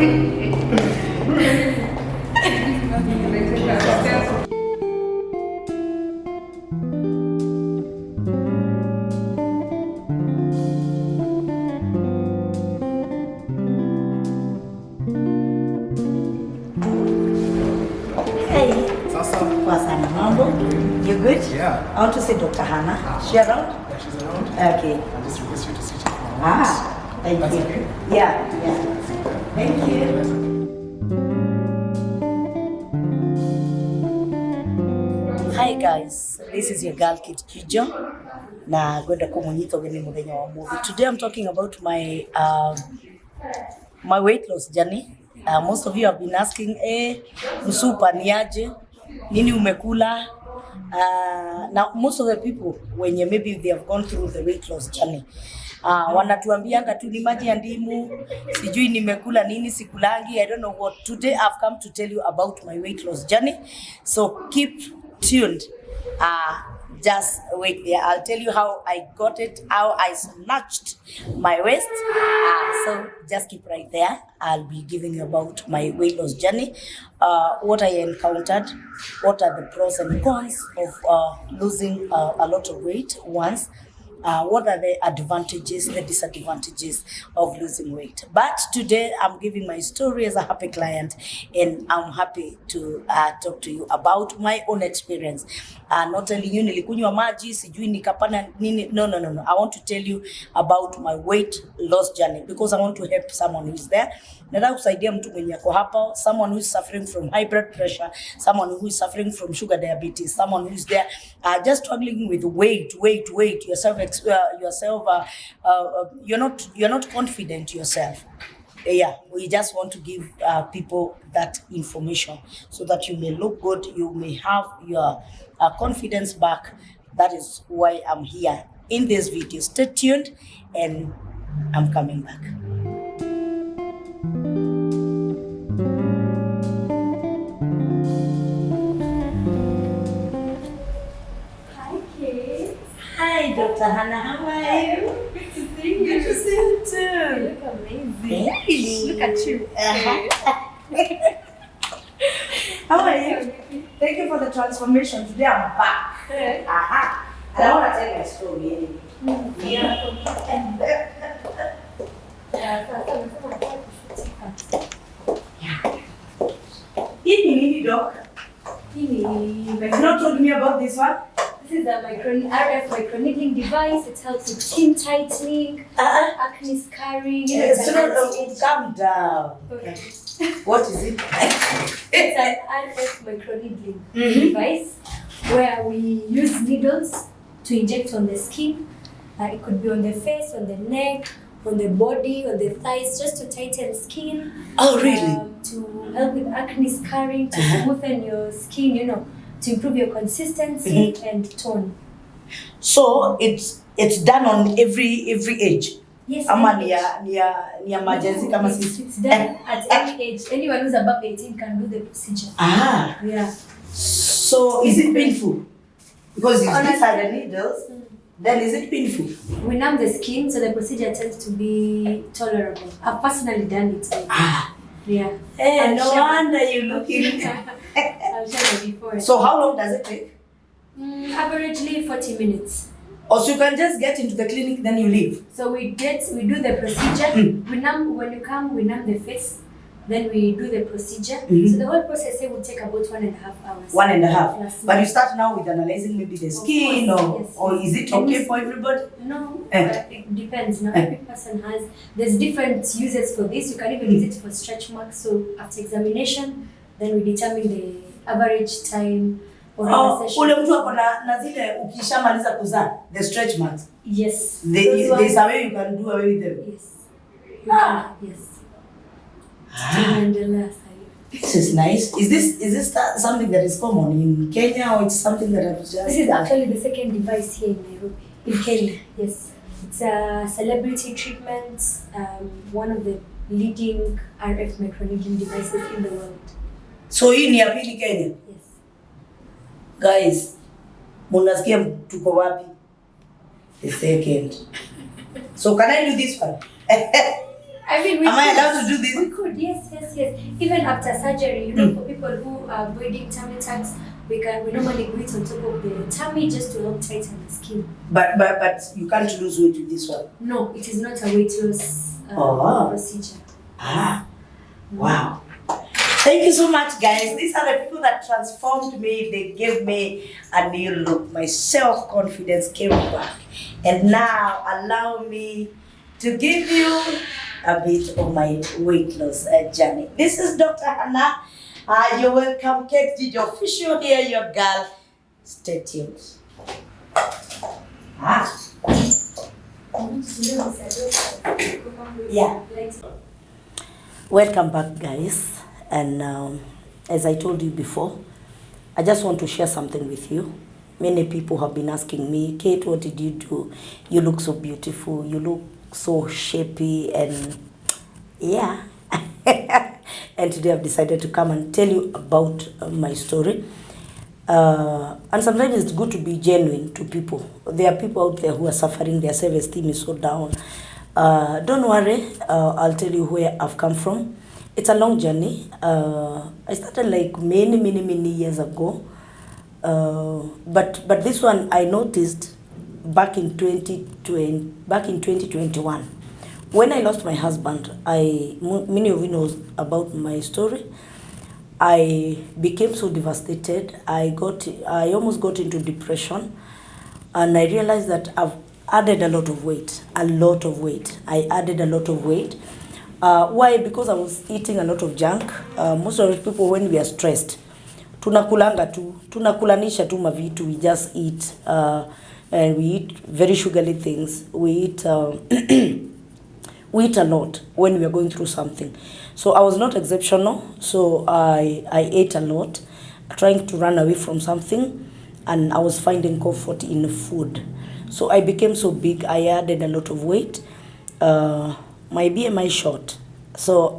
You good? Yeah. I want to see Dr. Hanaa. She around? Yeah, she's around. Okay. I'll just request you to sit here for a moment. Thank That's you. okay? Yeah. Thank you. Hi guys, this is your girl Kid Kijo. Na gwenda kumunyita ugeni muthenya wa movie. Today I'm talking about my my weight loss journey. Most of you have been asking, msupa ni aje? Nini umekula? Now most of the people when maybe they have gone through the weight loss journey wanatuambianga tu ni maji ya ndimu, sijui nimekula nini sikulangi. I don't know what. Today I've come to tell you about my weight loss journey, so keep tuned. Just wait there. I'll tell you how I got it, how I snatched my waist. So just keep right there. I'll be giving you about my weight loss journey, what I encountered, what are the pros and cons of losing a lot of weight once. What are the advantages, the disadvantages of losing weight. But today I'm giving my story as a happy client, and I'm happy to talk to you about my own experience. Not telling you nilikunywa maji sijui nikapana nini. No. I want to tell you about my weight loss journey because I want to help someone who's there. Nataka kusaidia mtu mwenye ako hapa, someone who is suffering from high blood pressure, someone who is suffering from sugar diabetes, someone who is there just struggling with weight, you're not confident yourself. Yeah, we just want to give people that information so that you may look good, you may have your confidence back. That is why I'm here in this video. Stay tuned and I'm coming back. Hi, Dr. Hanaa. How are you? Good to see you. Good to see you too. You look amazing. Thank you. Look at you. How are you? Thank you for the transformation. Today I'm back. And I want to tell my story. Nini, doc? You've not told me about this one. This is a RF microneedling device. It helps with skin tightening, acne scarring. Calm down. Okay. What is it? It's an RF microneedling device where we use needles to inject on the skin. It could be on the face, on the neck, on the body, on the thighs, just to tighten skin. Oh, really? To help with acne scarring, to smoothen your skin, to improve your consistency and tone. So it's done on every age. Yes. Ni emergency kama sisi. It's done at any age. Anyone who's above 18 can do the procedure. Yeah. So is it painful? Because these are the needles. Then is it painful? We numb the skin, so the procedure tends to be tolerable. I've personally done it. Yeah. Hey, no wonder you're looking. I've done it before. So how long does it take? Averagely 40 minutes. Or so you can just get into the clinic, then you leave? So we do the procedure. When you come, we numb the face. Then we do the procedure. So the whole process will take about 1.5 hours. 1.5. But you start now with analyzing maybe the skin, or is it okay for everybody? No, it depends. Now every person has. There's different uses for this. You can even use it for stretch marks. So after examination, then we determine the average time. Ule mtu ako na zile ukishamaliza kuzaa, the stretch marks. Yes. There's a way you can do away with them. Yes. Yes. This is nice. Is this something that is common in Kenya, or it's something that I've just... This is actually the second device here in Nairobi. In Kenya, yes. It's a celebrity treatment, one of the leading RF microneedling devices in the world. So hii ni ya pili Kenya? Yes. Guys, munasikia tuko wapi? The second. So can I do this one? I mean, we Am I could- allowed to do this? We could, yes. Even after surgery, you know, for people who are avoiding tummy tucks, we normally do it on top of the tummy just to help tighten the skin. But you can't lose weight with this one. No, it is not a weight loss procedure. Wow. Thank you so much, guys. These are the people that transformed me. They gave me a new look. My self-confidence came back. And now allow me to give you a bit of my weight loss journey. This is Dr. Hanaa. You're welcome, Kate Gigi official here, your girl. Stay tuned. Yeah. Welcome back, guys. And as I told you before, I just want to share something with you. Many people have been asking me, Kate, what did you do? You look so beautiful. You look so shapy. And yeah. And today I've decided to come and tell you about my story. And sometimes it's good to be genuine to people. There are people out there who are suffering. Their self-esteem is so down. Don't worry. I'll tell you where I've come from. It's a long journey. I started like many years ago. But this one I noticed back in 2021. When I lost my husband, many of you know about my story. I became so devastated. I almost got into depression, and I realized that I've added a lot of weight. I added a lot of weight. Why? Because I was eating a lot of junk. Most of the people, when we are stressed, tunakulanisha tu mavitu. We just eat, and we eat very sugary things. We eat we eat a lot when we are going through something. So I was not exceptional. So I ate a lot, trying to run away from something, and I was finding comfort in food. So I became so big. I added a lot of weight. My BMI shot. So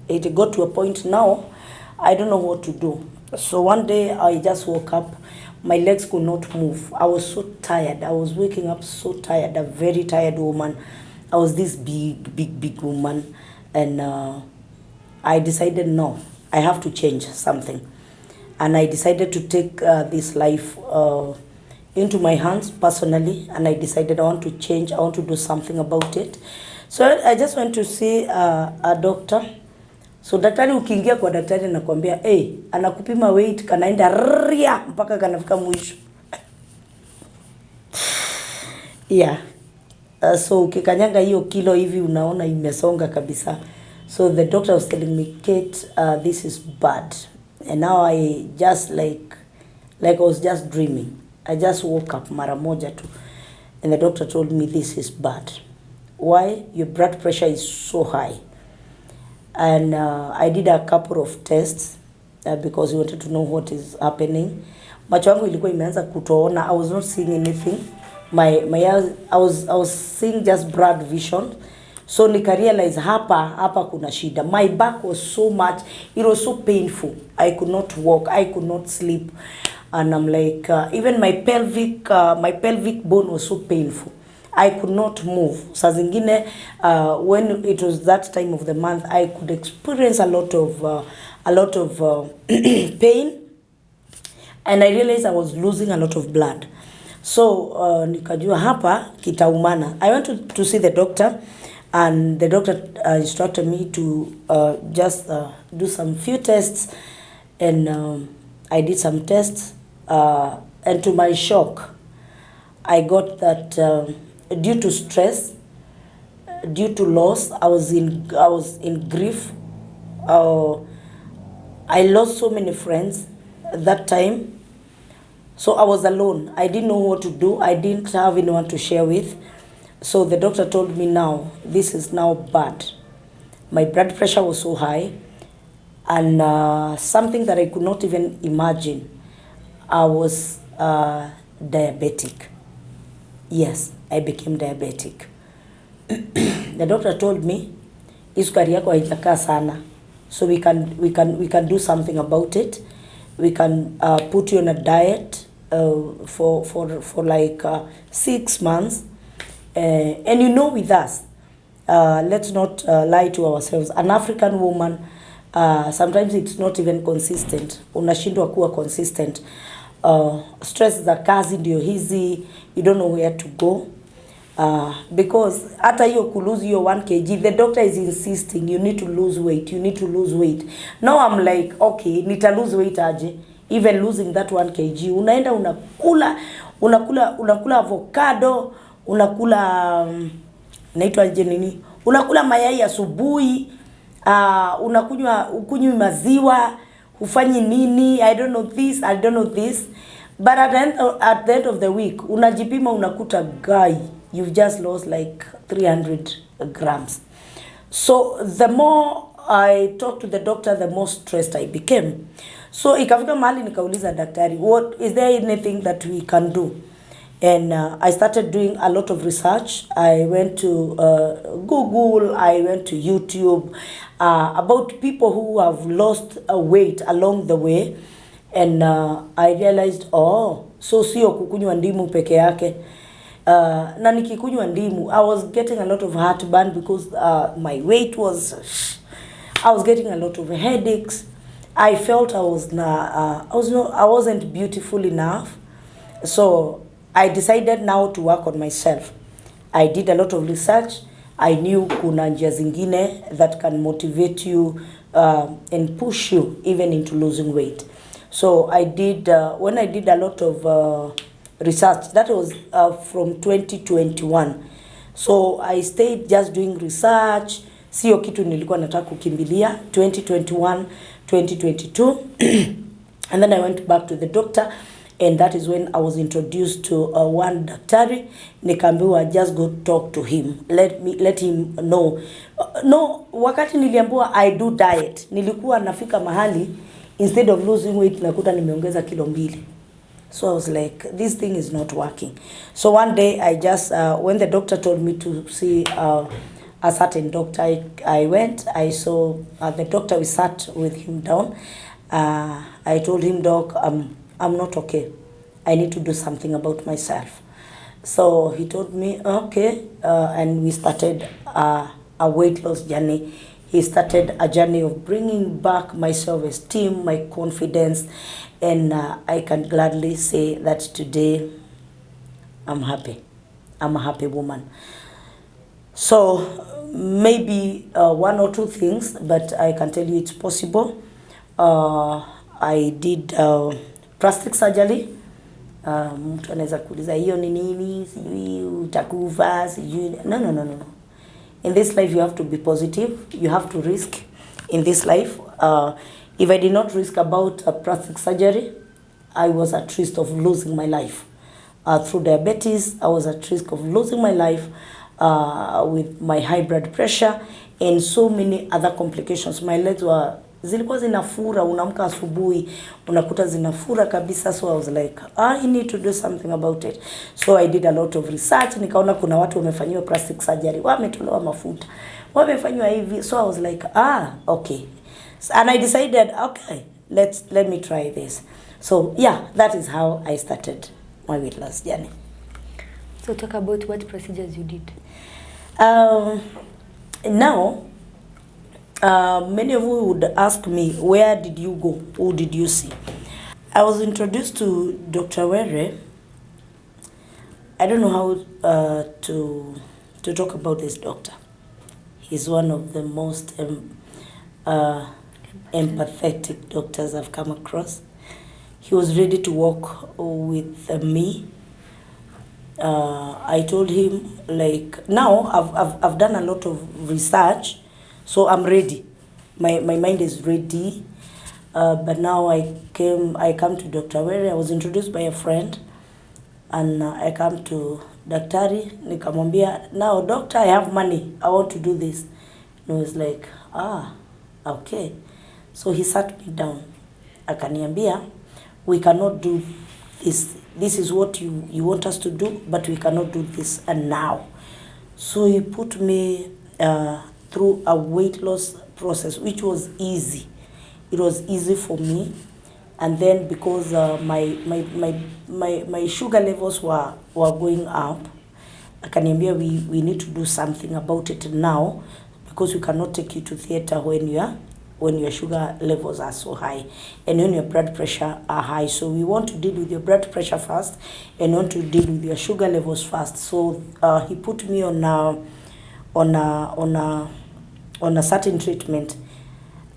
it got to a point now, I don't know what to do. So one day I just woke up. My legs could not move. I was so tired. I was waking up so tired, a very tired woman. I was this big woman, and I decided, no, I have to change something. And I decided to take this life into my hands personally, and I decided I want to change, I want to do something about it. So I just went to see a doctor. So daktari, ukiingia kwa daktari anakuambia, anakupima weight, kanaenda ria mpaka kanafika mwisho. Yeah. So ukikanyanga hiyo kilo hivi unaona imesonga kabisa. So the doctor was telling me, Kate, this is bad. And now I just like I was just dreaming. I just woke up mara moja tu. And the doctor told me, this is bad. Why? Your blood pressure is so high. And I did a couple of tests because he wanted to know what is happening. Macho yangu ilikuwa imeanza kutoona. I was not seeing anything. My eyes, I was seeing just blood vision. So nika realize hapa kuna shida. My back was so much, it was so painful. I could not walk, I could not sleep. And I'm like, even my pelvic bone was so painful. I could not move. Saa zingine, when it was that time of the month, I could experience a lot of pain. And I realized I was losing a lot of blood. So nikajua hapa kitaumana. I went to see the doctor, and the doctor instructed me to just do some few tests, and I did some tests, and to my shock, I got that due to stress, due to loss, I was in grief. I lost so many friends at that time. So I was alone. I didn't know what to do. I didn't have anyone to share with. So the doctor told me, now, this is now bad. My blood pressure was so high, and something that I could not even imagine. I was diabetic. Yes, I became diabetic. The doctor told me, sukari yako haijakaa sana. So we can do something about it. We can put you on a diet for like 6 months. And with us, Let's not lie to ourselves. An African woman, sometimes it's not even consistent. Unashindwa kuwa consistent. Stress za kazi ndio hizi, you don't know where to go. Because hata hiyo lose hiyo 1 kg, the doctor is insisting you need to lose weight, you need to lose weight. Now I'm like, okay, nita lose weight aje? Even losing that 1 kg, unaenda unakula avocado, unakula naitwa aje nini? Unakula mayai asubuhi, ukunywi maziwa, ufanyi nini? I don't know this. But at the end of the week, unajipima unakuta guy, you've just lost like 300 grams. So the more I talked to the doctor, the more stressed I became. So ikafika mahali nikauliza daktari, what is there anything that we can do? And I started doing a lot of research. I went to Google, I went to YouTube about people who have lost weight along the way. And I realized, so sio kukunywa ndimu peke yake. Na nikikunywa ndimu, I was getting a lot of heartburn because my weight was, I was getting a lot of headaches. I felt I wasn't beautiful enough. So I decided now to work on myself. I did a lot of research. I knew kuna njia zingine that can motivate you and push you even into losing weight. So I did, when I did a lot of research, that was from 2021. So I stayed just doing research. Sio kitu nilikuwa nataka kukimbilia. 2021, 2022. And then I went back to the doctor. And that is when I was introduced to one daktari. Nikaambiwa just go talk to him. Let him know. No, wakati niliambiwa I do diet, nilikuwa nafika mahali, instead of losing weight, nakuta nimeongeza kilo 2. So I was like, this thing is not working. So one day I just, when the doctor told me to see a certain doctor, I went, I saw the doctor, we sat with him down. I told him, Doc, I'm not okay. I need to do something about myself. So he told me, okay, and we started a weight loss journey. He started a journey of bringing back my self-esteem, my confidence, and I can gladly say that today I'm happy. I'm a happy woman. So maybe 1 or 2 things, but I can tell you it's possible. I did plastic surgery. Mtu anaweza kuuliza hiyo ni nini, sijui utakufa, sijui. No. In this life you have to be positive. You have to risk in this life. If I did not risk about plastic surgery, I was at risk of losing my life. Through diabetes, I was at risk of losing my life with my high blood pressure and so many other complications. My legs were zilikuwa zinafura, unaamka asubuhi unakuta zinafura kabisa. So I was like, I need to do something about it. So I did a lot of research. Nikaona kuna watu wamefanywa plastic surgery, wametolewa mafuta, wamefanywa hivi. So I was like, okay. And I decided, okay, let me try this. So yeah, that is how I started my weight loss journey. So talk about what procedures you did. Now, many of you would ask me, where did you go? Who did you see? I was introduced to Dr. Were. I don't know how to talk about this doctor. He's one of the most empathetic doctors I've come across. He was ready to work with me. I told him, like, now I've done a lot of research. So I'm ready. My mind is ready. But now I come to Dr. Were. I was introduced by a friend. And I come to Daktari. Nikamwambia, now doctor, I have money. I want to do this. And he was like, okay. So he sat me down. Akaniambia, we cannot do this. This is what you want us to do, but we cannot do this and now. So he put me through a weight loss process, which was easy. It was easy for me. And then because my sugar levels were going up, akaniambia we need to do something about it now, because we cannot take you to theater when your sugar levels are so high and when your blood pressure are high. So we want to deal with your blood pressure first and want to deal with your sugar levels first. So he put me on a certain treatment.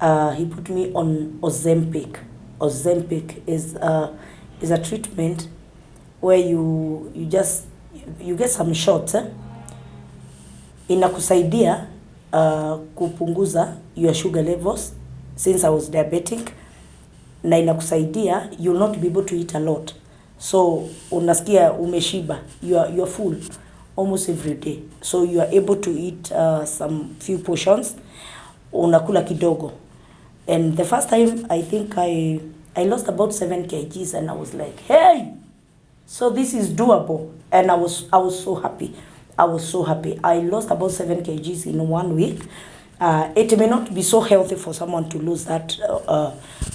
He put me on Ozempic. Ozempic is a treatment where you get some shots inakusaidia kupunguza your sugar levels, since I was diabetic, na inakusaidia you'll not be able to eat a lot, so unasikia umeshiba, you are full almost every day, so you are able to eat some few portions, unakula kidogo. And the first time I think I lost about 7 kgs and I was like, hey, so this is doable, and I was so happy. I was so happy. I lost about 7 kgs in 1 week. It may not be so healthy for someone to lose that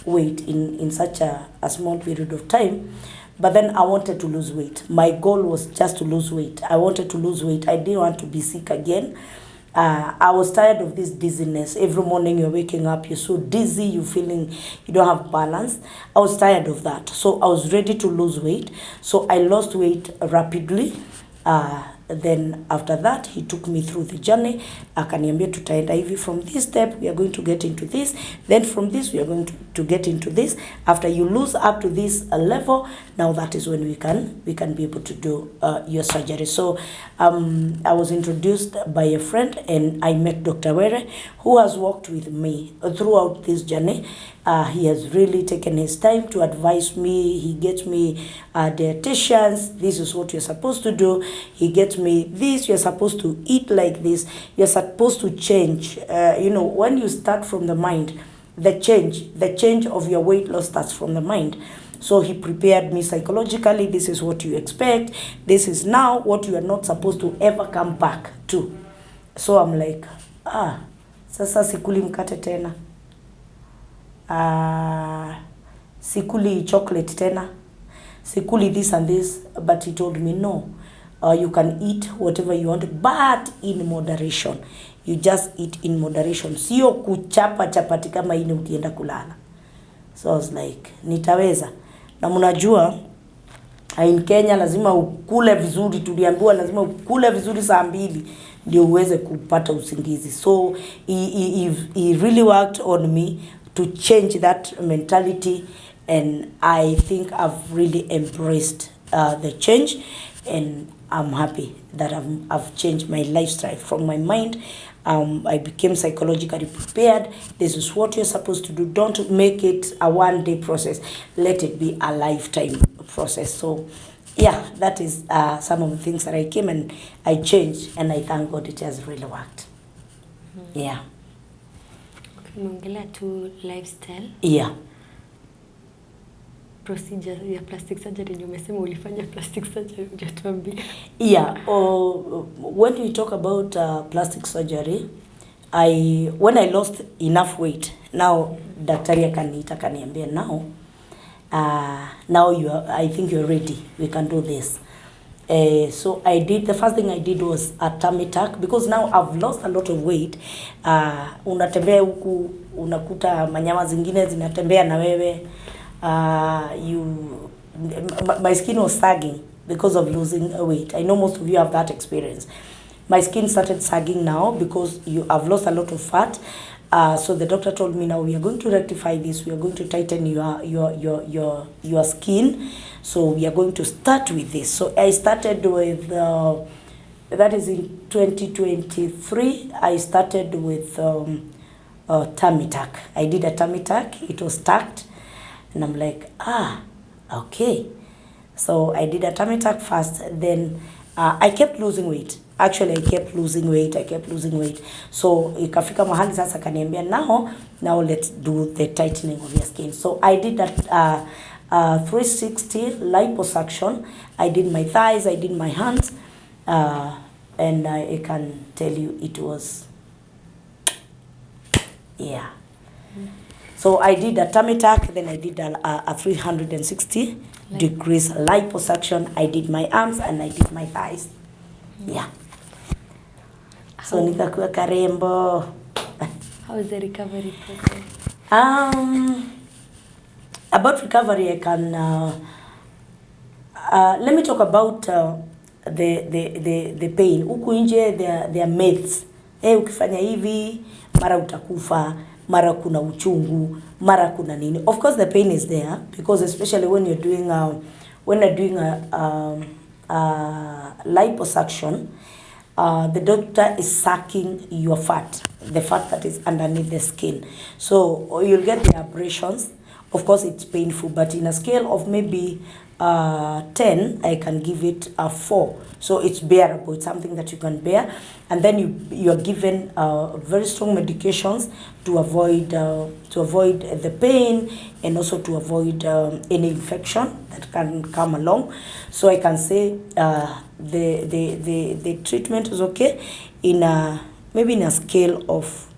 weight in such a small period of time, but then I wanted to lose weight. My goal was just to lose weight. I wanted to lose weight. I didn't want to be sick again. I was tired of this dizziness. Every morning you're waking up, you're so dizzy, you're feeling you don't have balance. I was tired of that. So I was ready to lose weight. So I lost weight rapidly. Then after that, he took me through the journey. Akaniambia tutaenda hivi, from this step we are going to get into this, then from this we are going to get into this. After you lose up to this level, now that is when we can be able to do your surgery. So I was introduced by a friend, and I met Dr. Were, who has worked with me throughout this journey. He has really taken his time to advise me. He gets me dietitians. This is what you're supposed to do. He gets me this. You're supposed to eat like this. You're supposed to change. When you start from the mind, the change of your weight loss starts from the mind. So he prepared me psychologically. This is what you expect. This is now what you are not supposed to ever come back to. So I'm like, sasa sikuli mkate tena. Sikuli chocolate tena. Sikuli this and this. But he told me, no, you can eat whatever you want, but in moderation. You just eat in moderation. Sio kuchapa chapati kama ini ukienda kulala. So I was like, nitaweza. Na mnajua in Kenya lazima ukule vizuri, tuliambiwa lazima ukule vizuri saa 2 ndio uweze kupata usingizi. So he really worked on me to change that mentality, and I think I've really embraced the change, and I'm happy that I've changed my lifestyle from my mind. I became psychologically prepared. This is what you're supposed to do. Don't make it a one-day process. Let it be a lifetime process. So, yeah, that is some of the things that I came and I changed, and I thank God it has really worked. Yeah. Umeongelea tu lifestyle. Yeah. Procedure ya plastic surgery, ndio umesema ulifanya plastic surgery, unatuambia. Yeah, when we talk about plastic surgery, when I lost enough weight, now daktari akaniambia now I think you're ready, we can do this. So the first thing I did was a tummy tuck, because now I've lost a lot of weight. Unatembea huku unakuta manyama zingine zinatembea na wewe. My skin was sagging because of losing weight. I know most of you have that experience. My skin started sagging now because I've lost a lot of fat. So the doctor told me, now we are going to rectify this. We are going to tighten your skin. So we are going to start with this. So I started with that is in 2023. I started with tummy tuck. I did a tummy tuck. It was tucked. And I'm like, okay. So I did a tummy tuck first. Then I kept losing weight. Actually, I kept losing weight. So ikafika mahali sasa kaniambia, now let's do the tightening of your skin. So I did that 360 liposuction. I did my thighs, I did my hands. And I can tell you it was, yeah. So I did a tummy tuck, then I did a 360 degrees liposuction. I did my arms and I did my thighs. Yeah. So nikakuwa karembo. How is the recovery process? About recovery, I can let me talk about the pain. Huku nje there are myths. Ukifanya hivi mara utakufa, mara kuna uchungu, mara kuna nini. Of course the pain is there, because especially when you're doing liposuction, the doctor is sucking your fat, the fat that is underneath the skin. So you'll get the abrasions. Of course, it's painful, but in a scale of maybe 10, I can give it a 4. So it's bearable. It's something that you can bear. And then you are given very strong medications to avoid the pain, and also to avoid any infection that can come along. So I can say the treatment is okay. Maybe in a scale of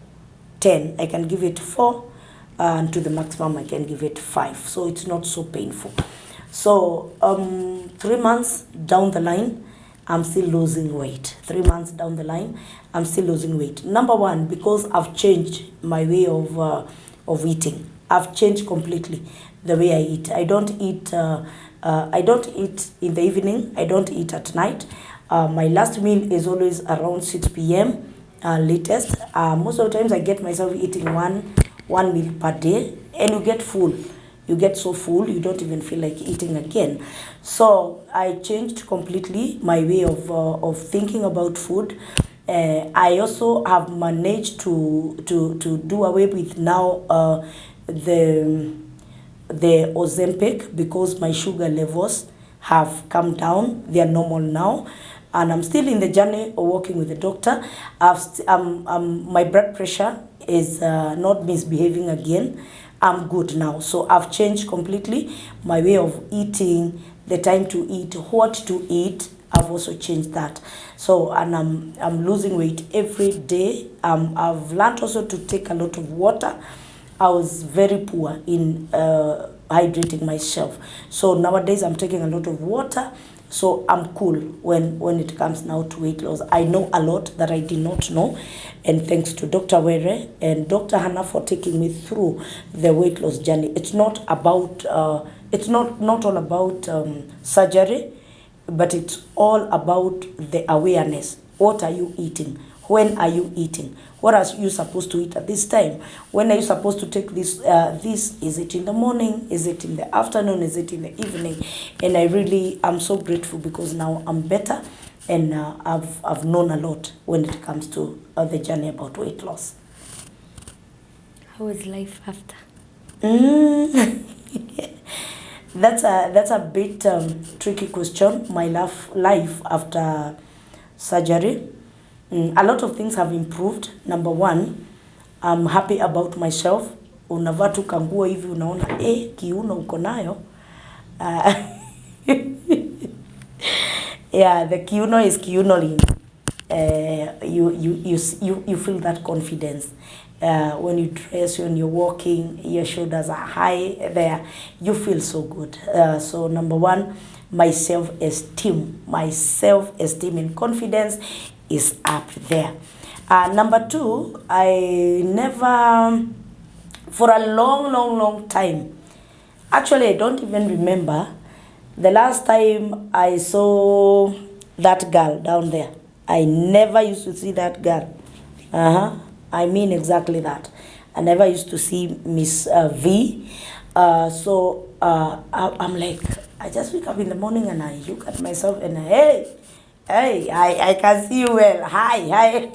10, I can give it 4. And to the maximum I can give it 5, so it's not so painful. So 3 months down the line, I'm still losing weight. 3 months down the line, I'm still losing weight. Number one, because I've changed my way of eating. I've changed completely the way I eat. I don't eat in the evening. I don't eat at night. My last meal is always around 6 p.m. Latest. Most of the times I get myself eating one meal per day, and you get full. You get so full, you don't even feel like eating again. So I changed completely my way of thinking about food. I also have managed to do away with now the Ozempic, because my sugar levels have come down. They are normal now. And I'm still in the journey of working with the doctor. My blood pressure is not misbehaving again. I'm good now. So I've changed completely my way of eating, the time to eat, what to eat. I've also changed that. So, and I'm losing weight every day. I've learned also to take a lot of water. I was very poor in hydrating myself. So nowadays I'm taking a lot of water. So I'm cool when it comes now to weight loss. I know a lot that I did not know, and thanks to Dr. Were and Dr. Hanaa for taking me through the weight loss journey. It's not about it's not all about surgery, but it's all about the awareness. What are you eating? When are you eating? What are you supposed to eat at this time? When are you supposed to take this? Is it in the morning? Is it in the afternoon? Is it in the evening? And I'm so grateful, because now I'm better, and I've known a lot when it comes to the journey about weight loss. How is life after? That's a bit tricky question. My life after surgery. A lot of things have improved. Number one, I'm happy about myself. Unavaa tu kanguo hivi unaona kiuno uko nayo. Yeah, the kiuno is kiunoling. You feel that confidence. When you dress, when you're walking, your shoulders are high there. You feel so good. So number one, my self-esteem and confidence is up there. Number two, I never, for a long time, actually I don't even remember the last time I saw that girl down there. I never used to see that girl. I mean exactly that. I never used to see Miss V. So I'm like, I just wake up in the morning and I look at myself and I can see you well. Hi.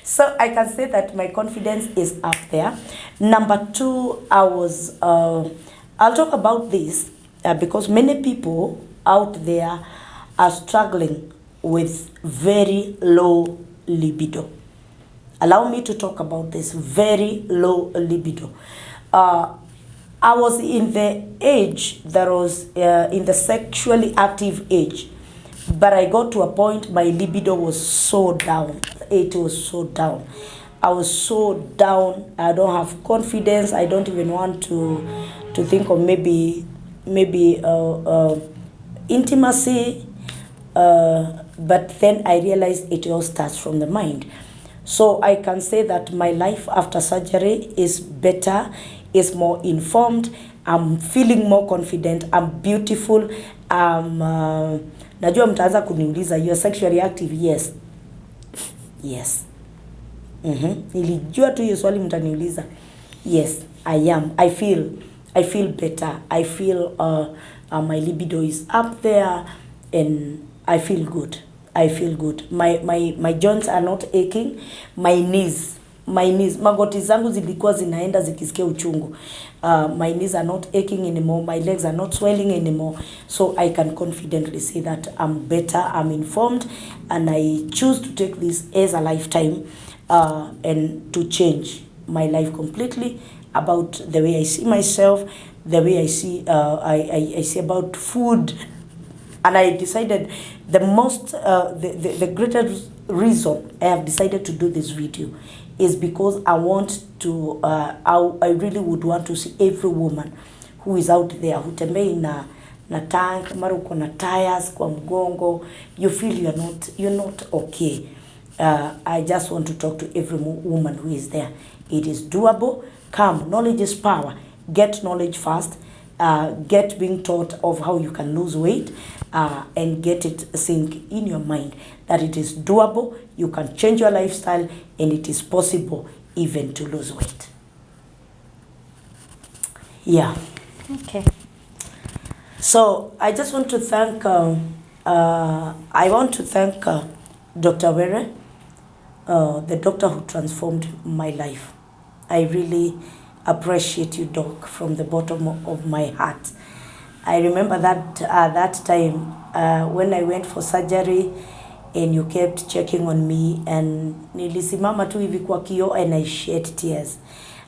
So I can say that my confidence is up there. Number two, I'll talk about this because many people out there are struggling with very low libido. Allow me to talk about this very low libido. I was in the age that was in the sexually active age, but I got to a point my libido was so down. It was so down. I was so down. I don't have confidence. I don't even want to think of maybe intimacy. but then I realized it all starts from the mind. So I can say that my life after surgery is better, is more informed. I'm feeling more confident. I'm beautiful. Najua mtaanza kuniuliza, you are sexually active? Yes. Yes. Nilijua tu hiyo swali mtaniuliza. Yes, I am. I feel better. I feel my libido is up there, and I feel good. I feel good. My joints are not aching. My knees, magoti zangu zilikuwa zinaenda zikisikia uchungu. My knees are not aching anymore. My legs are not swelling anymore. So I can confidently say that I'm better, I'm informed, and I choose to take this as a lifetime, and to change my life completely about the way I see myself, the way I see I see about food. And I decided the greatest reason I have decided to do this video is because I want to, I really would want to see every woman who is out there, hutembei na tank, mara uko na tires kwa mgongo, you feel you're not okay. I just want to talk to every woman who is there. It is doable. Come, knowledge is power. Get knowledge first. Get being taught of how you can lose weight, and get it sink in your mind that it is doable, you can change your lifestyle, and it is possible even to lose weight. Yeah. Okay. So I just want to thank, Dr. Were, the doctor who transformed my life. I really appreciate you, Doc, from the bottom of my heart. I remember that time when I went for surgery, and you kept checking on me, and nilisimama tu hivi kwa kioo and I shed tears.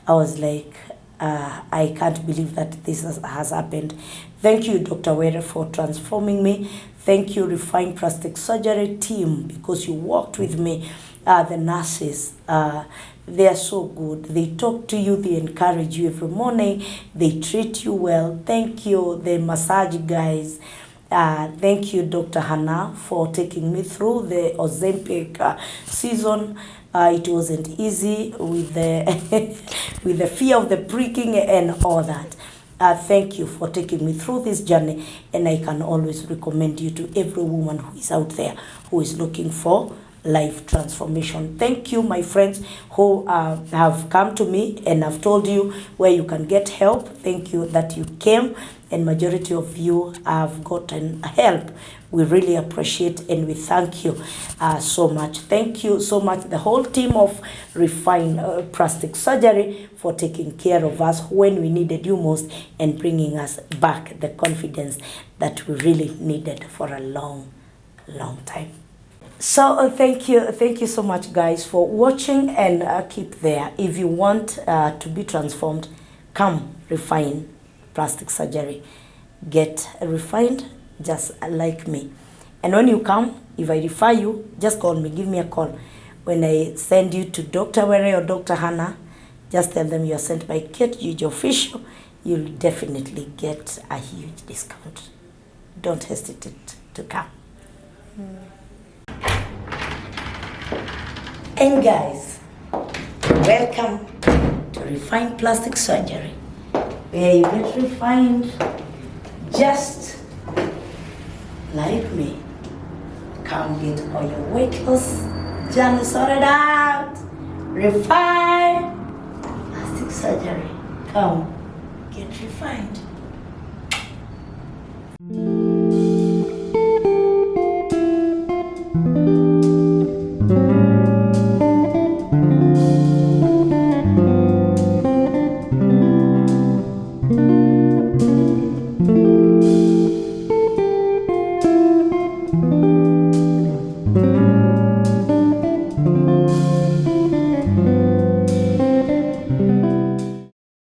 I was like, I can't believe that this has happened. Thank you, Dr. Were, for transforming me. Thank you, Refined Plastic Surgery team, because you worked with me. The nurses, they are so good. They talk to you, they encourage you every morning, they treat you well. Thank you, the massage guys. Thank you, Dr. Hanaa, for taking me through the Ozempic season. It wasn't easy with the with the fear of the pricking and all that. Thank you for taking me through this journey, and I can always recommend you to every woman who is out there who is looking for life transformation. Thank you, my friends who have come to me and have told you where you can get help. Thank you that you came, and majority of you have gotten help. We really appreciate and we thank you so much. Thank you so much, the whole team of Refined Plastic Surgery, for taking care of us when we needed you most and bringing us back the confidence that we really needed for a long time. So thank you so much, guys, for watching, and keep there. If you want to be transformed, come Refine Plastic Surgery. Get refined just like me. And when you come, if I refer you, just call me, give me a call. When I send you to Dr. Were or Dr. Hanaa, just tell them you are sent by Kate Huge Official. You'll definitely get a huge discount. Don't hesitate to come. And guys, welcome to Refined Plastic Surgery, where you get refined just like me. Come get all your weight loss journey sorted out. Refined Plastic Surgery. Come get refined.